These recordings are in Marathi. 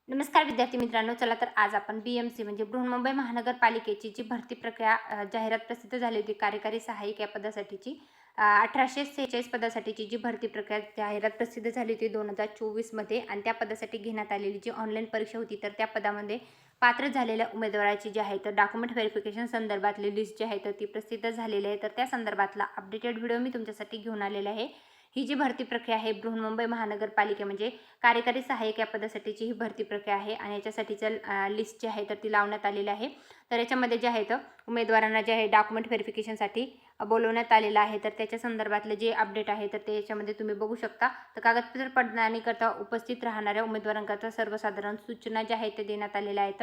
नमस्कार विद्यार्थी मित्रांनो, चला तर आज आपण BMC म्हणजे बृहन्मुंबई महानगरपालिकेची जी भरती प्रक्रिया जाहिरात प्रसिद्ध झाली होती कार्यकारी सहाय्यक या पदासाठीची 1846 पदासाठीची जी भरती प्रक्रिया जाहिरात प्रसिद्ध झाली होती 2024 मध्ये आणि त्या पदासाठी घेण्यात आलेली जी ऑनलाईन परीक्षा होती तर त्या पदामध्ये पात्र झालेल्या उमेदवाराची जी आहे तर डॉक्युमेंट व्हेरिफिकेशन संदर्भातली लिस्ट जी आहे तर ती प्रसिद्ध झालेली आहे. तर त्या संदर्भातला अपडेटेड व्हिडिओ मी तुमच्यासाठी घेऊन आलेला आहे. ही जी भरती प्रक्रिया आहे बृहन्मुंबई महानगरपालिके म्हणजे कार्यकारी सहाय्यक या पदासाठीची ही भरती प्रक्रिया आहे आणि याच्यासाठीचं लिस्ट जी आहे तर ती लावण्यात आलेली आहे. तर याच्यामध्ये जे आहे तर उमेदवारांना जे आहे डॉक्युमेंट व्हेरिफिकेशनसाठी बोलवण्यात आलेलं आहे. तर त्याच्या संदर्भातले जे अपडेट आहे तर ते याच्यामध्ये तुम्ही बघू शकता. तर कागदपत्र पडताळणीकरता उपस्थित राहणाऱ्या उमेदवारांकरता सर्वसाधारण सूचना ज्या आहेत ते देण्यात आलेल्या आहेत.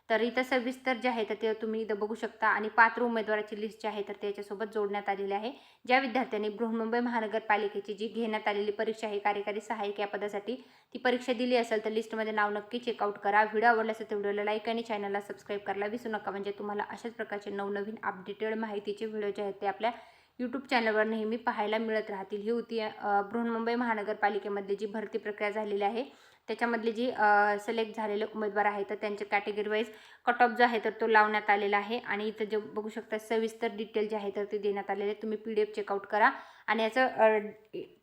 तर इथं सविस्तर जे आहे तर ते तुम्ही इथं बघू शकता आणि पात्र उमेदवाराची लिस्ट जी आहे तर त्याच्यासोबत जोडण्यात आलेली आहे. ज्या विद्यार्थ्यांनी बृहन्मुंबई महानगरपालिकेची जी घेण्यात आलेली परीक्षा आहे कार्यकारी सहाय्यक या पदासाठी ती परीक्षा दिली असेल तर लिस्टमध्ये नाव नक्की चेकआउट करा. व्हिडिओ आवडला असेल तर व्हिडिओला लाईक आणि चॅनलला सबस्क्राईब करायला विसरू नका. म्हणजे तुम्हाला अशाच प्रकारचे नवनवीन अपडेटेड माहितीचे व्हिडिओ जे आहेत ते आपल्या यूट्यूब चॅनलवर नेहमी पाहायला मिळत राहतील. ही होती बृहन्मुंबई महानगरपालिकेमधली जी भरती प्रक्रिया झालेली आहे त्याच्यामधली जी सिलेक्ट झालेले उमेदवार आहेत तर त्यांचे कॅटेगरी वाईज कट ऑफ जो आहे तर तो लावण्यात आलेला आहे आणि इथं जे बघू शकता सविस्तर डिटेल जे आहे तर ते देण्यात आलेले आहे. तुम्ही PDF चेकआउट करा आणि याचं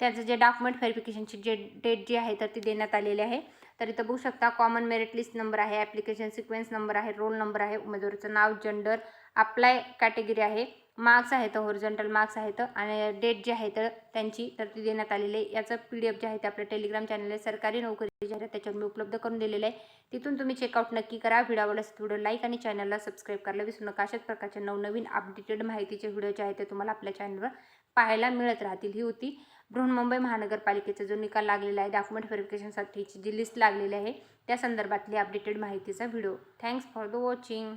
त्याचं जे डॉक्युमेंट व्हेरिफिकेशनची जे डेट जी आहे तर ती देण्यात आलेली आहे. तर इथं बघू शकता कॉमन मेरिट लिस्ट नंबर आहे, ॲप्लिकेशन सिक्वेन्स नंबर आहे, रोल नंबर आहे, उमेदवाराचं नाव, जेंडर, अप्लाय कॅटेगरी आहे, मार्क्स आहेत, हॉरिझॉन्टल मार्क्स आहेत आणि डेट जी आहे तर त्यांची तर ती देण्यात आलेली आहे. याचं PDF जे आहे ते आपल्या टेलिग्राम चॅनल आहे सरकारी नोकरी जी आहे त्याच्यावर मी उपलब्ध करून दिलेलं आहे. तिथून तुम्ही चेकआउट नक्की करा. व्हिडिओ आवडला असेल व्हिडिओ लाईक आणि चॅनलला सबस्क्राईब करायला विसरू नका. अशाच प्रकारचे नवनवीन अपडेटेड माहितीचे व्हिडिओ जे आहेत ते तुम्हाला आपल्या चॅनलवर पाहायला मिळत राहतील. ही होती बृहन्मुंबई महानगरपालिकेचा जो निकाल लागलेला आहे डॉक्युमेंट व्हेरिफिकेशनसाठीची जी लिस्ट लागलेली आहे त्या संदर्भातली अपडेटेड माहितीचा video. Thanks for the watching.